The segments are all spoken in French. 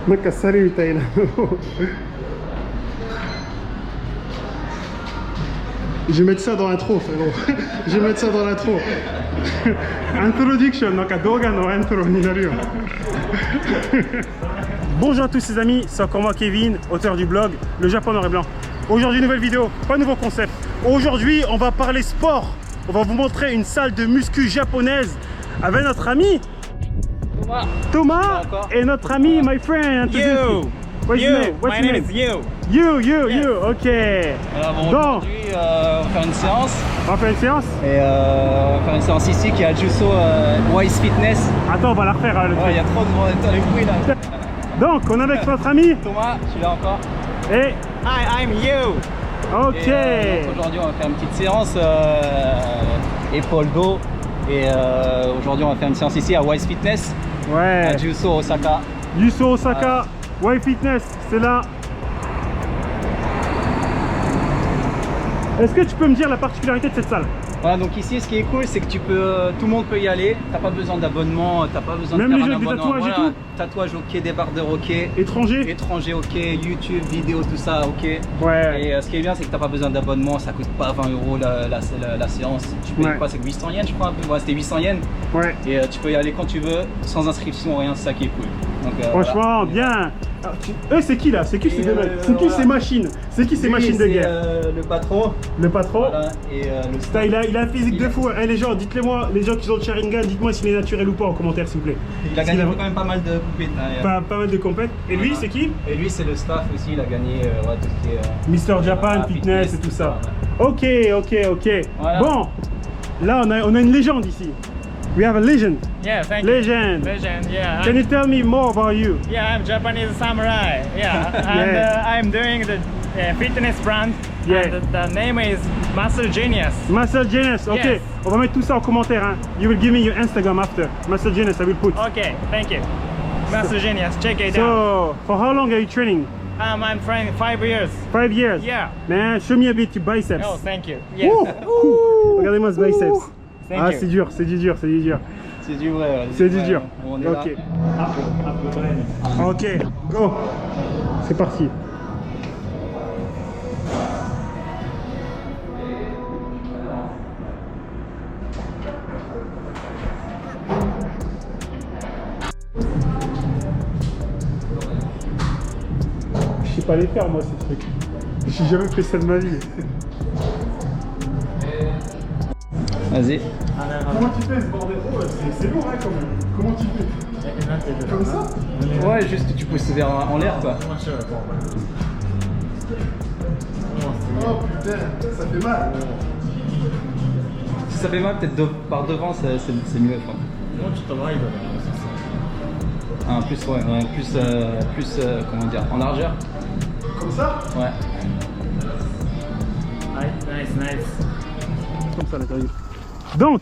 مكسري متاينا. Je vais mettre ça dans l'intro, frérot. Je vais mettre ça dans l'intro. Introduction, donc à Doga no intro ni naru. Bonjour à tous les amis, c'est encore moi Kevin, auteur du blog Le Japon noir et blanc. Aujourd'hui nouvelle vidéo, pas nouveau concept. Aujourd'hui on va parler sport. On va vous montrer une salle de muscu japonaise avec notre ami Thomas et notre ami, my friend. You. What's your name? My name is You. You, ok. Bon, Donc, aujourd'hui, on va faire une séance. on va faire une séance. Et on va faire une séance ici qui est à Juso Wise Fitness. Attends, on va la refaire. Le Il y a trop de bruit là. Donc, on est avec notre ami. Thomas, tu l'as encore. Et Hi, I'm You. ok. Donc, aujourd'hui, on va faire une petite séance épaule-dos. Et aujourd'hui, on va faire une séance ici à Wise Fitness. Ouais. À Juso Osaka. Yuso Osaka, Wai Fitness, c'est là. Est-ce que tu peux me dire la particularité de cette salle? Voilà, donc ici, ce qui est cool, c'est que tout le monde peut y aller. T'as pas besoin d'abonnement, t'as pas besoin Même de les faire gens un avec des abonnement. tatouages et tout. Tatouage ok, débardeur ok, Étranger? étranger ok, YouTube, vidéo, tout ça ok. Ouais. Et ce qui est bien, c'est que t'as pas besoin d'abonnement, ça coûte pas 20 € la séance. Tu payes Ouais. quoi? C'est 800 yens, je crois un peu. Ouais, c'était 800 yens. Ouais. Et tu peux y aller quand tu veux, sans inscription, rien, c'est ça qui est cool. Donc, Franchement, voilà. bien. Alors, c'est qui là? C'est qui ces deux mecs? C'est qui voilà. ces machines? C'est qui ces Lui, machines de c'est, guerre? le patron. Le patron? Voilà. Et le Putain, il a un physique de fou. Hein. Les gens, dites-le moi, les gens qui ont le Sharingan, dites-moi s'il est naturel ou pas en commentaire s'il vous plaît. Il a gagné quand même pas mal de compétitions. Pas mal de compètes. Et lui, Voilà. c'est qui? Et lui, c'est le staff aussi, il a gagné ouais, tout ce qui est. Mister Japan, Ah, fitness et tout ça. Ok. Voilà. Bon, là on a une légende ici. We have a legend. Yeah, thank Legend. you. Legend, yeah. Can you tell me more about you? Yeah, I'm Japanese samurai. Yeah, and Yeah. I'm doing the fitness brand. Yeah. And the name is Muscle Genius. Muscle Genius. Ok. Yes. On va mettre tout ça en commentaire. Hein. You will give me your Instagram after. Muscle Genius, I will put. Okay, thank you. Muscle Genius, check it out. So, for how long are you training? I'm training 5 years. 5 years. Yeah. Man, show me a bit your biceps. Oh, thank you. Yes. Regardez-moi ce biceps. Thank Ah, you. c'est dur, c'est du dur, c'est du dur. C'est du vrai. ouais, C'est du vrai. dur. On est Ok. là. Ok, go. C'est parti. Je sais pas les faire moi ces trucs. J'ai jamais fait ça de ma vie. Vas-y. Comment tu fais ce bordel? Oh, c'est lourd hein quand même. Comment tu fais? Comme ça? Ouais, juste tu pousses vers en l'air quoi. Oh putain, ça fait mal. Si ça fait mal, peut-être par devant, c'est mieux. Quoi. Ah, plus, ouais, plus comment dire, en largeur. Comme ça? Ouais. Nice. Comme ça là, t'as vu. Donc,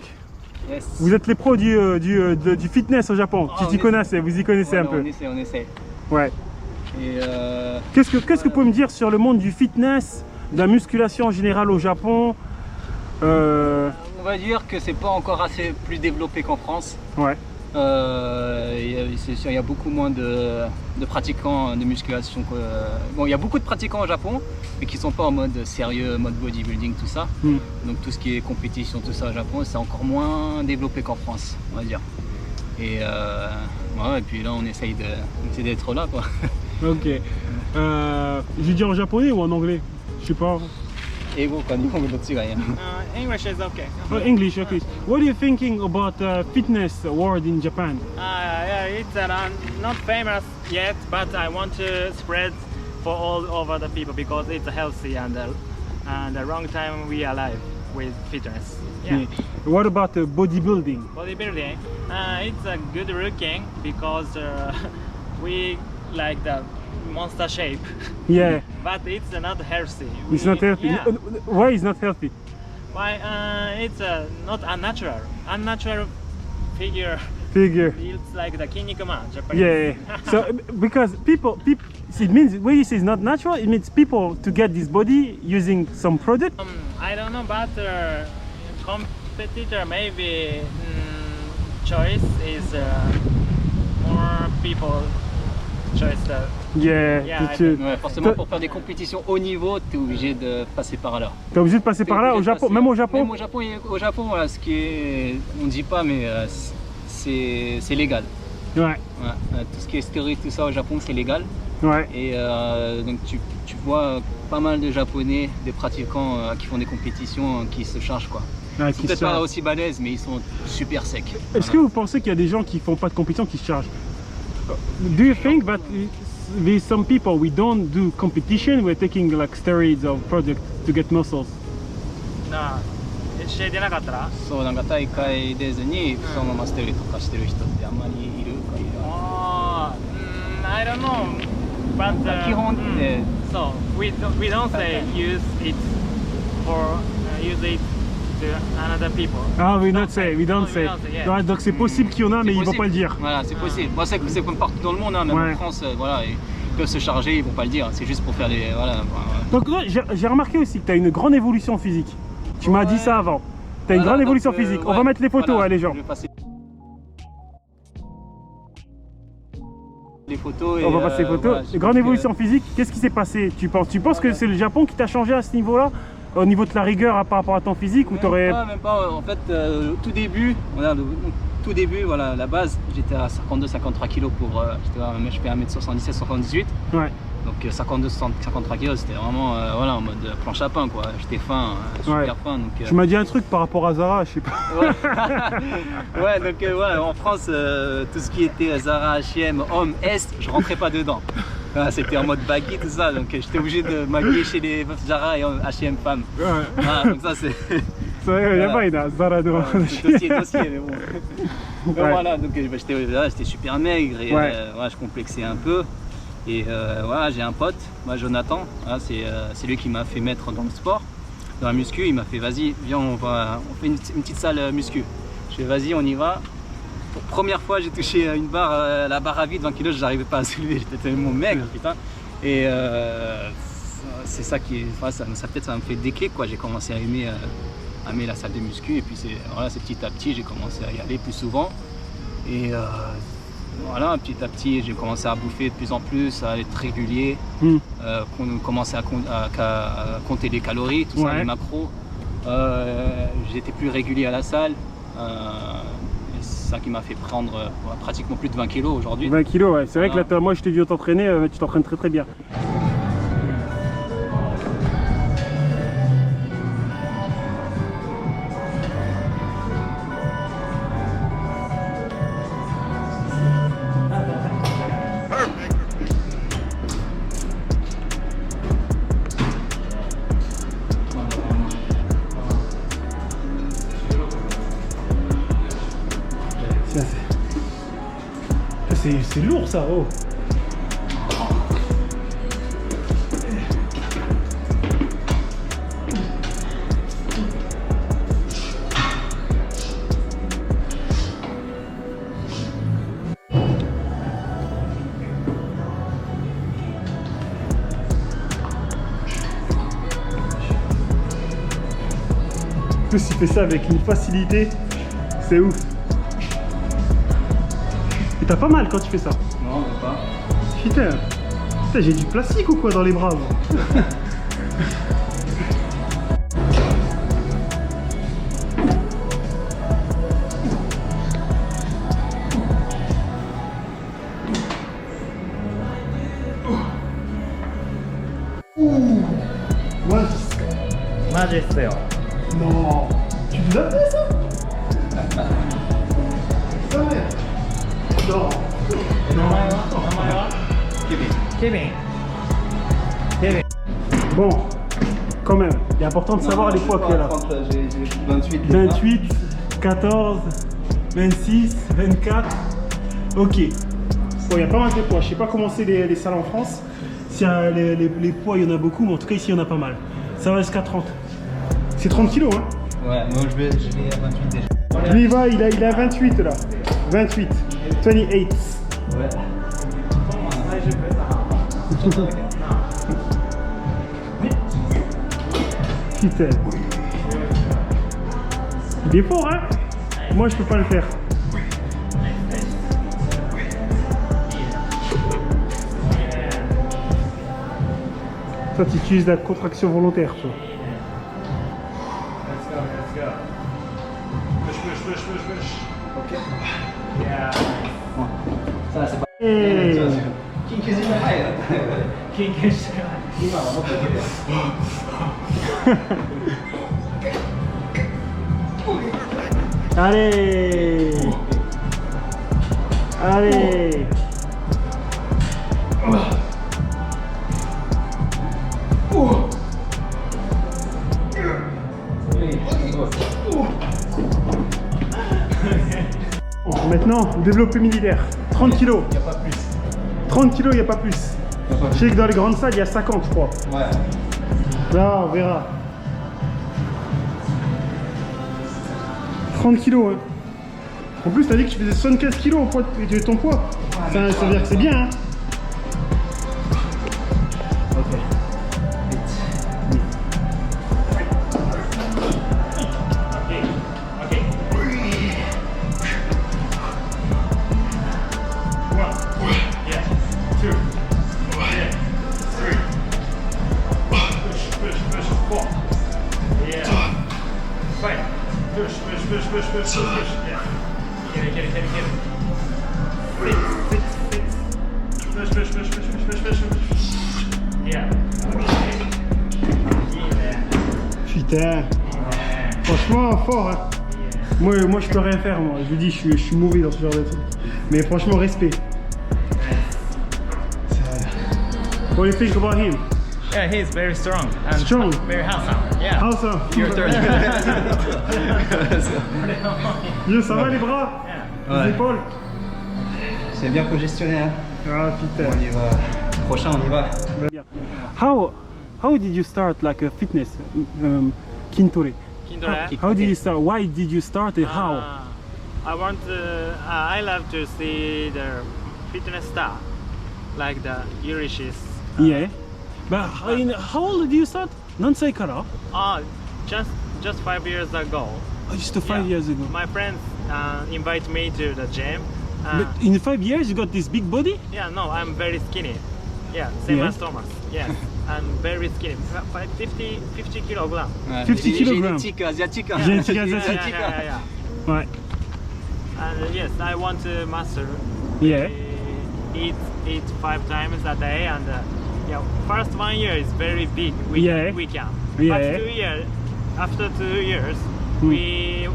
Yes. vous êtes les pros du fitness au Japon. Ah, Tu on t'y essaie. connaissez, vous y connaissez un peu. On essaie. Ouais. Et Qu'est-ce que vous pouvez me dire sur le monde du fitness, de la musculation en général au Japon? on va dire que c'est pas encore assez plus développé qu'en France. Ouais. C'est sûr, il y a beaucoup moins de pratiquants de musculation. Bon, il y a beaucoup de pratiquants au Japon, mais qui sont pas en mode sérieux, mode bodybuilding, tout ça. Hmm. Donc tout ce qui est compétition, tout ça au Japon, c'est encore moins développé qu'en France, on va dire. Et, ouais, et puis là, on essaye d'être là, quoi. Ok. Je dis en japonais ou en anglais? Je sais pas. 英語か日本語どっちがいいや。 English is okay. Oh, English, okay. What are you thinking about fitness world in Japan? Yeah, it's not famous yet, but I want to spread for all over the people because it's healthy and a long time we are alive with fitness. Yeah. What about bodybuilding? Bodybuilding, it's a good looking because we like the monster shape, Yeah, but it's not healthy. it's not healthy. Yeah. Why is not healthy? Why? It's not unnatural. Unnatural figure Figure. feels like the Kinnikuman Japanese. Yeah. So because people, it means when you say it's not natural, it means people to get this body using some product. I don't know, but competitor maybe choice is more people choice that. Yeah, Yeah, I tu Ouais, forcément, pour faire des compétitions haut niveau, tu es obligé de passer par là. es obligé de passer par là au Japon, même au Japon. Même au Japon, voilà, ce qui est, on dit pas, mais c'est légal. Ouais, Ouais, tout ce qui est stéroïdes, tout ça au Japon, c'est légal. ouais. Et donc tu vois pas mal de Japonais, des pratiquants qui font des compétitions, qui se chargent quoi. Ouais, Ils sont peut-être pas aussi balèzes, mais ils sont super secs. Est-ce que vous pensez qu'il y a des gens qui font pas de compétition qui se chargent? Do you think that with some people we don't do competition, we're taking like steroids or products to get muscles? なあ試合出なかったらそうなんか大会出ずにそのままステロイドとかしてる人ってあんまりいるかいるああ、I don't know, but 基本ってso we don't say use it for use it to another people. Ah, we don't say, we don't No, say. we don't say, yeah. Ouais, donc c'est possible qu'il y en a, mais C'est ils vont possible. pas le dire. Voilà, c'est possible. Bon, c'est comme partout dans le monde, hein, même Ouais. en France, voilà, ils peuvent se charger, ils vont pas le dire. C'est juste pour faire des. Voilà. Donc ouais, j'ai remarqué aussi que tu as une grande évolution physique. Tu m'as dit ça avant. Tu as une Voilà, grande évolution donc, physique. On ouais, va mettre les photos, voilà, hein, les gens. Je vais passer les photos. Et, On va passer les photos. voilà, je Grande pense évolution physique, qu'est-ce qui s'est passé? Tu penses que c'est le Japon qui t'a changé à ce niveau-là? Au niveau de la rigueur par rapport à ton physique ou t'aurais... Même pas. En fait, tout début, tout début, voilà, la base, j'étais à 52-53 kg pour. Je fais 1m77-78. Ouais. Donc 52-53 kg, c'était vraiment voilà, en mode planche à pain quoi. J'étais fin, super Ouais. fin. Donc, Tu m'as dit un truc par rapport à Zara, je sais pas. ouais, donc ouais, en France, tout ce qui était Zara, H&M, homme, Est, je rentrais pas dedans. Voilà, c'était en mode baggy tout ça, donc j'étais obligé de m'habiller chez les Zara et H&M femmes. Ouais. Voilà, donc ça c'est Ça y a pas, Zara de... dossier, mais bon. Donc, Ouais. voilà, donc j'étais super maigre et Ouais. voilà, je complexais un peu. Et voilà, j'ai un pote, moi, Jonathan, hein, c'est lui qui m'a fait mettre dans le sport, dans la muscu. Il m'a fait vas-y, viens, on fait une petite salle muscu. Je fais vas-y, on y va. Pour première fois, j'ai touché une barre, la barre à vide, 20 kg, je n'arrivais pas à soulever, j'étais tellement maigre, putain. Et c'est ça qui est, enfin, ça me fait déclic quoi. J'ai commencé à aimer la salle de muscu et puis voilà, c'est petit à petit, j'ai commencé à y aller plus souvent. Et voilà, petit à petit, j'ai commencé à bouffer de plus en plus, à être régulier, commencer à compter les calories, tout ça, Ouais. les macros. J'étais plus régulier à la salle. Et c'est ça qui m'a fait prendre pratiquement plus de 20 kilos aujourd'hui. 20 kilos, ouais. C'est vrai que Voilà. là, moi je t'ai vu t'entraîner, tu t'entraînes très très bien. C'est lourd ça, oh. En plus, il fait ça avec une facilité, c'est ouf. Et t'as pas mal quand tu fais ça. Non, pas. Putain, j'ai du plastique ou quoi dans les bras moi. Moi, マジっすよ。 non. Tu nous as fait ça? Ça merde. Non. 名前はケビン。Bon, quand même, il est important de savoir les poids qu'il y a là. J'ai 28. 28, 14, 26, 24. Ok. Bon, il y a pas mal de poids. Je sais pas comment c'est les salles en France. Si les poids, il y en a beaucoup, mais en tout cas, ici, il y en a pas mal. Ça va jusqu'à 30. C'est 30 kilos, hein? Ouais, moi je vais à 28 déjà. Lui, il a 28 là. 28. 28. Ouais. Putain. Il est fort, hein? Moi, je peux pas le faire. toi, tu utilises la contraction volontaire, toi. Let's go. Push. Ok. Yeah. Ça, c'est pas. Hey. Kinkish. Allez. Allez. Maintenant, développé militaire. 30 kilos. Il n'y a pas plus. 30 kilos, il n'y a pas plus. Je sais que dans les grandes salles, il y a 50, je crois. Ouais. Là, on verra. 30 kilos, hein. En plus, t'as dit que tu faisais 75 kilos au poids de ton poids. Ça veut dire que c'est bien, hein. Ok. Okay. One. Yeah. Two. Yeah. Three. Push. 4. Yeah. 5. Push. Yeah. Get it. 6. Push. Yeah. Okay. Yeah. Putain. Franchement, fort, hein. Moi, je peux rien faire, moi. Je vous dis, je suis mauvais dans ce genre de truc. Mais franchement, respect. What do you think about him? Yeah, he's very strong and Strong? very handsome. Yeah. How so? Your turn. Yo, ça va les bras? Les Ouais. épaules? C'est bien congestionné, hein. Ah putain. On y va. Prochain, on y va. How did you start like a fitness kintore? Kindle. How did you start? Why did you start and how? I love to see the fitness star, like the Ulysses. Yeah. But how old did you start? 何歳から? Just 5 years ago. Just 5 years ago. My friends invite me to the gym. But in 5 years you got this big body? Yeah, no, I'm very skinny. Yeah, same Yeah. as Thomas. Yeah, I'm very skinny. 50 kilograms. 50 kilogrammes. Génétique asiatique. Génétique asiatique. Yeah. Ouais. And yes, I want to master. Yeah. Eat 5 times a day, and first 1 year is very big. We Yeah. can. Yeah. But after 2 years, we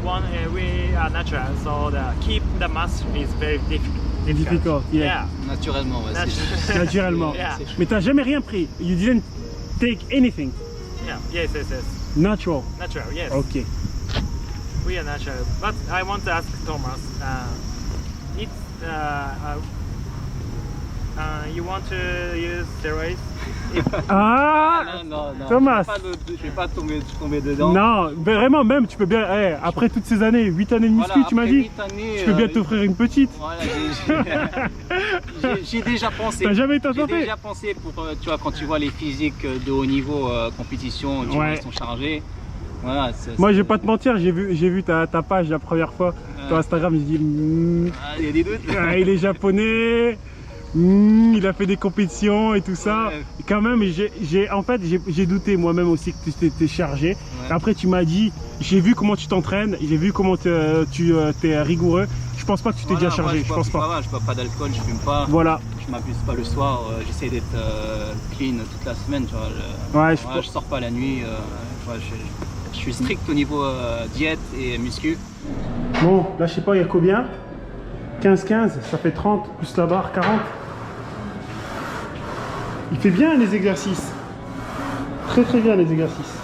are natural, so keep the muscle is very difficult. Yeah. Naturellement, ouais. Natu- Naturellement. Yeah. Mais t'as jamais rien pris. You didn't take anything. Yeah. Yes. Natural. Natural. Yes. Okay. We are natural. But I want to ask Thomas. You want to use steroids? Ah Non. Thomas. Je vais pas tomber dedans. Non, mais vraiment même tu peux bien. Après toutes ces années, 8 années de muscu, tu m'as dit. 8 années, Tu peux bien t'offrir une petite. Voilà, j'ai déjà pensé. T'as jamais été J'ai tenté? déjà pensé pour, tu vois, quand tu vois les physiques de haut niveau compétition, tu vois, ils sont chargés. Voilà, Moi je vais pas te mentir, j'ai vu ta page la première fois sur Instagram, j'ai dit il y a des doutes. il est japonais, il a fait des compétitions et tout ça. Ouais. Et quand même j'ai douté moi-même aussi que tu étais chargé. Ouais. Après tu m'as dit, j'ai vu comment tu t'entraînes, j'ai vu comment tu es rigoureux. Je pense pas que tu t'es déjà chargé, je pense pas. Voilà, je bois pas d'alcool, je fume pas. Voilà. Je m'abuse pas le soir, j'essaie d'être clean toute la semaine, tu vois. Je sors pas la nuit, je suis strict au niveau diète et muscu. Bon, là je sais pas, il y a combien? 15, ça fait 30, plus la barre, 40. Il fait bien les exercices. Très bien les exercices.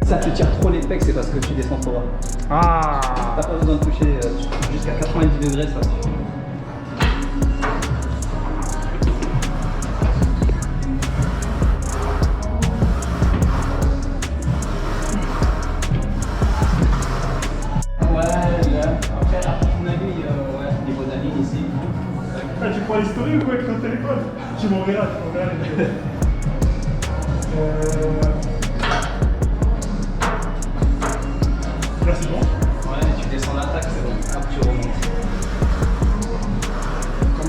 Ça te tire trop les pecs, c'est parce que tu descends trop bas. Ah. T'as pas besoin de toucher jusqu'à 90 degrés, ça suffit. Tu prends l'historique ou quoi avec ton téléphone? Tu m'enverras, les vidéos. Là c'est bon? Ouais, tu descends l'attaque, c'est bon. Hop, tu remontes.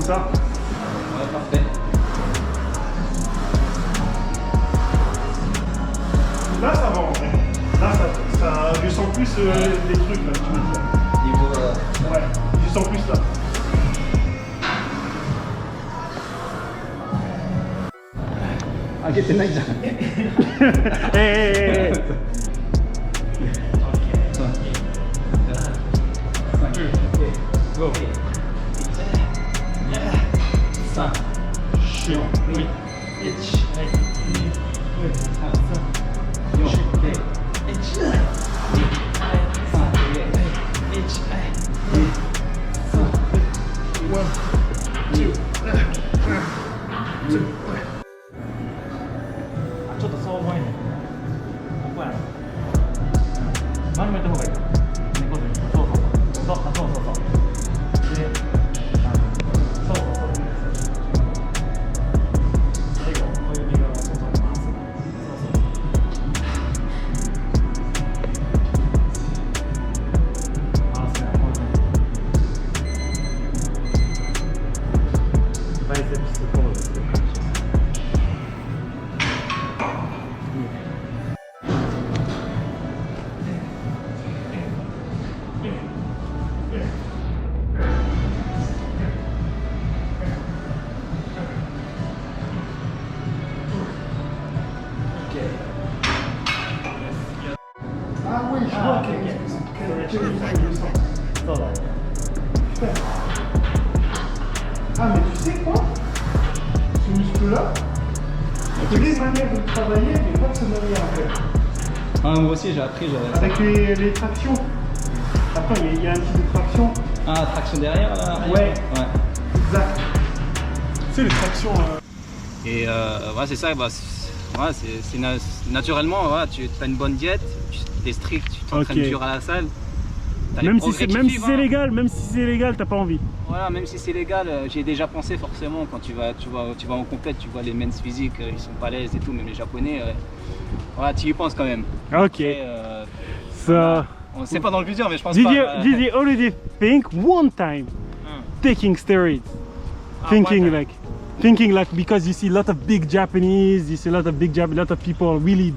ça. Ouais, parfait. Là, ça va en fait. Là, je sens plus les trucs là, que tu m'as dit. Niveau. Ouais, je sens plus là. Ah, ok, t'es nice. Hey. Go. Ça. Chiant. Oui. Ah oui, je vois quel je sens. Ah mais tu sais quoi? Ce muscle-là, il y a des manières de travailler, mais pas de cette manière en fait. Ah, moi aussi j'ai appris. Avec les tractions. Après, il y a un type de traction. Ah, traction derrière là. Ouais. Exact. Tu sais, les tractions. Et ouais, c'est ça. Bah, naturellement, ouais, tu as une bonne diète, tu es strict, tu t'entraînes dur à la salle. Même si c'est légal, t'as pas envie. Voilà, même si c'est légal, j'y ai déjà pensé forcément. Quand tu vas en compète, tu vois les men's physiques, ils sont pas laises et tout, même les japonais. Voilà, tu y penses quand même. Ok. Ça. C'est pas dans le budget, mais je pense pas. Did you already think one time taking steroids? Thinking like because you see a lot of big Japanese, you see a lot of people really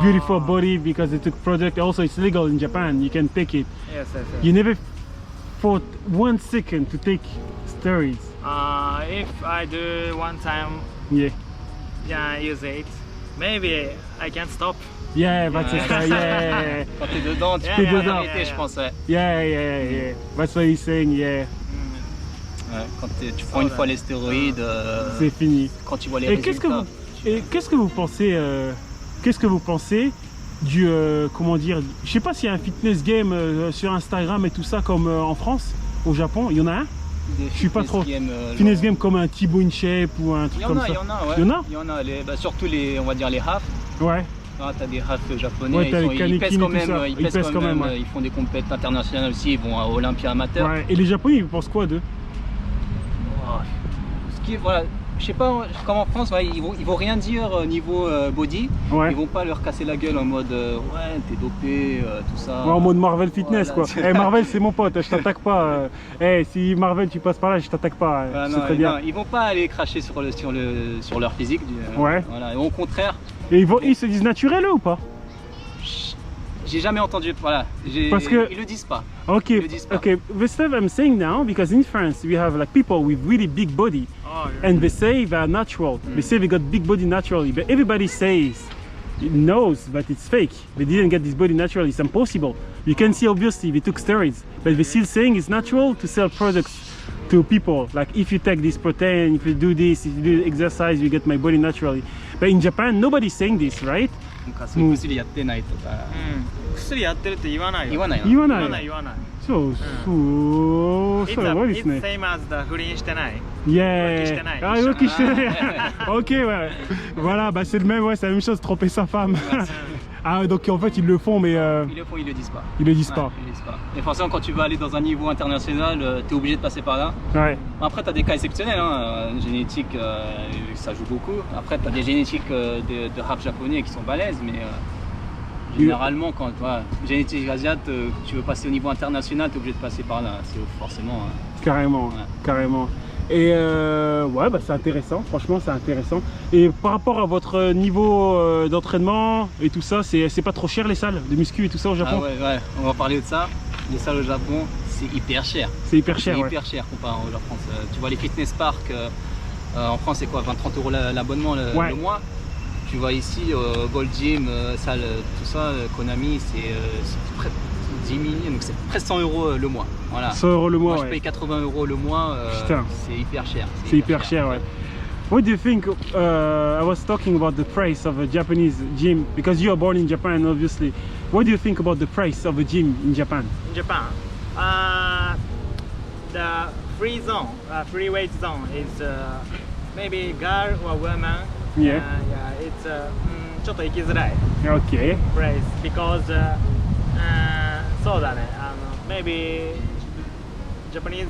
beautiful body because they took project. Also, it's legal in Japan. You can take it. Yes. You never thought 1 second to take steroids. If I do one time, Yeah, use it. Maybe I can stop. yeah, that's it. Yeah, Quand t'es dedans, tu Yeah, peux yeah, arrêter, yeah. je pense. Ouais. yeah. That's what he's saying. Yeah, Ouais, quand tu prends une fois les stéroïdes, c'est fini. quand tu vois les Et qu'est-ce que vous pensez du comment dire, je sais pas s'il y a un fitness game sur Instagram et tout ça comme en France, au Japon, il y en a un? Je suis pas trop fitness game comme un Thibaut InShape ou un truc comme ça. Il y en a, ouais. Il y en a? Surtout on va dire les half. Ouais. Ah, t'as des half japonais, Ouais, t'as les ils pèsent Kaneki quand et tout ça. même, Ils pèsent quand même, ouais. ils font des compétitions internationales aussi, ils vont à Olympia amateur. Ouais. Et les Japonais, ils pensent quoi d'eux? Oh, voilà, je sais pas, comme en France, ouais, ils vont rien dire niveau body. Ouais. Ils vont pas leur casser la gueule en mode ouais, t'es dopé, tout ça. Ouais, en mode Marvel Fitness, voilà. quoi. Marvel, c'est mon pote, je t'attaque pas. Si Marvel, tu passes par là, je t'attaque pas. Ouais, c'est très bien. Non, ils vont pas aller cracher sur leur physique. Ouais. Voilà. Et au contraire, Et ils se disent naturels eux ou pas? j'ai jamais entendu. Voilà. Parce que ils le disent pas. Okay, Ils le disent pas. okay. The stuff I'm saying now, because in France we have like people with really big body, and they say they are natural. They say they got big body naturally, but everybody knows that it's fake. They didn't get this body naturally. It's impossible. You can see obviously they took steroids, but they're still saying it's natural to sell products to people. Like if you take this protein, if you do this, if you do exercise, you get my body naturally. But in Japan, nobody's saying this, right? そういう薬やってないとか薬やってるって言わないよ。言わないの。言わない。言わない。そう、それはですね。 It's same as the 不倫してない。Yeah. Ah, ok, je Ah. Ok, ouais. Voilà, bah c'est le même, ouais, c'est la même chose, tromper sa femme. Ah, donc en fait, ils le font, mais Ils le font, ils le disent pas. ils le disent pas. Ouais, ils le disent pas. Et forcément, quand tu vas aller dans un niveau international, tu es obligé de passer par là. Ouais. Après, tu as des cas exceptionnels, hein. Génétique, ça joue beaucoup. Après, tu as des génétiques de rap japonais qui sont balèzes, mais généralement, quand génétique asiate, tu veux passer au niveau international, tu es obligé de passer par là. C'est forcément. Carrément, Ouais. carrément. Et ouais, bah, c'est intéressant, franchement c'est intéressant. Et par rapport à votre niveau d'entraînement et tout ça, c'est pas trop cher les salles de muscu et tout ça au Japon? Ah ouais, on va parler de ça. Les salles au Japon, c'est hyper cher. C'est hyper cher, C'est ouais. hyper cher comparé à la France. Tu vois les fitness parks, en France c'est quoi, 20-30 euros l'abonnement Ouais. le mois. Tu vois ici, Gold Gym, salle, tout ça, Konami, c'est près de 10 000, donc c'est presque 100 euros le mois. Voilà. 100 € le mois, Moi, ouais. je paye 80 euros le mois, Putain. c'est hyper cher. C'est hyper cher, ouais. What do you think? I was talking about the price of a Japanese gym because you are born in Japan, obviously. What do you think about the price of a gym in Japan? In Japan, the free zone, free weight zone is maybe girl or woman. Yeah. Yeah, it's ちょっと行きづらい Okay. place because そうだね。maybe Japanese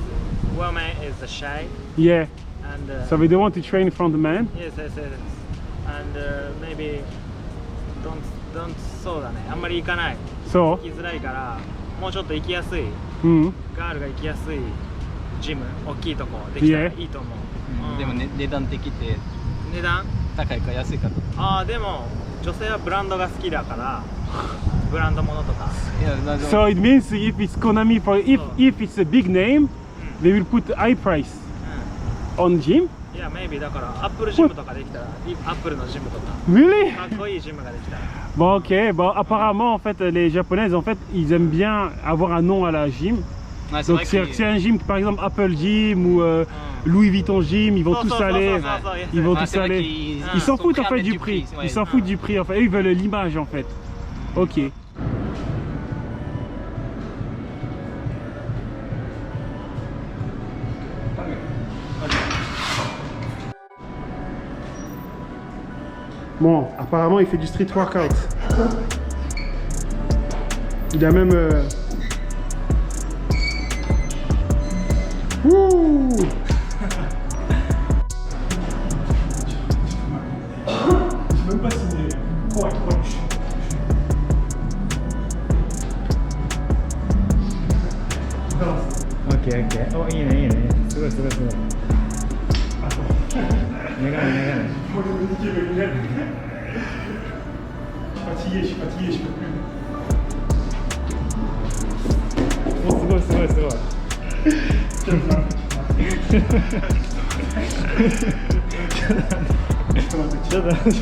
woman is shy Yeah. and So they don't want to train in front of the man. yes, and maybe don't そうだね。あんまり行かない。 So, 行きづらいからもうちょっと行きやすい。ガールが行きやすいジム、大きいとこできたらいいと思う。でも、ね、値段的って値段？高いか安いかと。でも女性はブランドが好きだからブランドものとか。いや、だ so it means if it's Konami, for if it's a big name, they will put high price on gym. いや、maybe だからアップルジムとかできたら、アップルのジムとか。 Really? かっこいいジムができたら。 Bon, ok. Bon, apparemment, en fait, les Japonaises, en fait, ils aiment bien avoir un nom à la gym. Ouais, c'est Donc, vrai c'est un gym, par exemple, Apple Gym ou Louis Vuitton Gym, ils vont So, tous so, aller. so, so, so, yes, Ils vont Ah, tous c'est vrai aller. qu'ils- Ils s'en sont foutent prêts en à fait mettre du du prix. prix, ouais. Ils s'en foutent du prix. En fait, eux, ils veulent l'image en fait. Ok. Bon, apparemment, il fait du street workout. Il a même. Ouh! Je sais même pas si c'est correct. OK OK。お、いいねいいね。すごいすごいすごい。メガネメガネ。 Faut le médiquer le lunettes. Je suis fatigué, je peux plus. お、すごいすごいすごい。ちょっと待ってちょっと待って。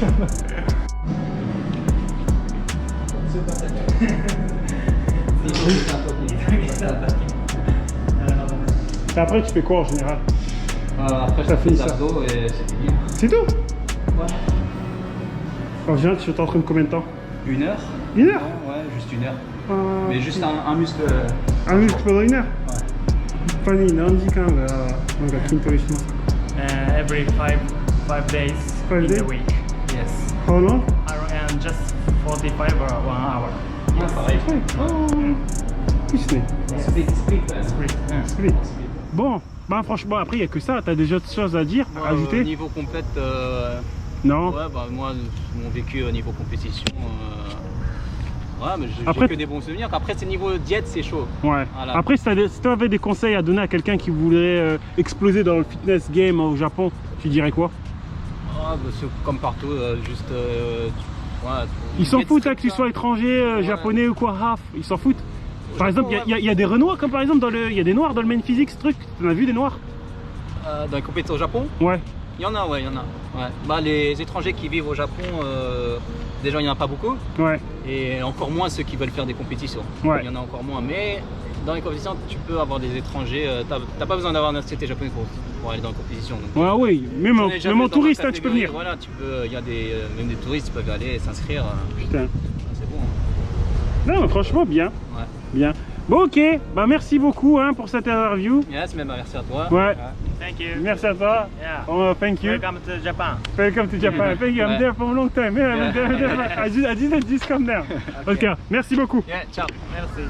Et après, tu fais quoi en général? Après, T'as je fais fini des ça. abdos et c'est fini. C'est tout? Ouais. En général, tu t'entraînes combien de temps? 1 heure. 1 heure? Ouais, juste 1 heure. Ah, Mais juste un muscle. un muscle pendant 1 heure? Ouais. 他に何時間がなんか筋トレしてますか? Every five days Five in days? the week. Yes. How long? And just 45 or 1 hour. Ouais, pareil. Plus né. Split. Split. Bon, bah franchement, après, il n'y a que ça. T'as déjà autre choses à dire, à ajouter? Niveau compète, Non? ouais, bah, moi, mon vécu au niveau compétition, ouais, mais j'ai Après- que des bons souvenirs. Après, c'est niveau diète, c'est chaud. Ouais. Voilà. Après, si tu avais des conseils à donner à quelqu'un qui voudrait exploser dans le fitness game au Japon, tu dirais quoi? Ah, bah, c'est comme partout, juste. Ouais, Ils s'en être foutent strict, que tu hein. sois étranger, Ouais. japonais ou quoi, half. Ils s'en foutent. Par exemple, Japon, il y a des Renois, comme par exemple, il y a des Noirs dans le main physique, ce truc. T'en as vu des Noirs? Dans les compétitions au Japon, Ouais. il y en a, ouais, il y en a. Ouais. Bah, les étrangers qui vivent au Japon, déjà, il n'y en a pas beaucoup. Ouais. Et encore moins ceux qui veulent faire des compétitions. Ouais. Il y en a encore moins. Mais dans les compétitions, tu peux avoir des étrangers. T'as pas besoin d'avoir une nationalité japonaise pour aller dans les compétitions. Donc, Ouais, oui. Même on est jamais en dans touriste, la hein, tu peux catégorie, venir. Voilà, tu peux. Il y a même des touristes qui peuvent aller s'inscrire. Putain. C'est bon. Hein. Non, franchement, bien. Ouais. Bien. Bon, ok. Bah, merci beaucoup hein, pour cette interview. Yes, même merci à toi. Ouais. Thank you. Merci à toi. Yeah. Oh, thank you. Welcome to Japan. Welcome to Japan. Thank you. I'm Ouais. there for a long time. Yeah, I'm there. I didn't just come there. Ok. Merci beaucoup. Yeah, ciao. Merci.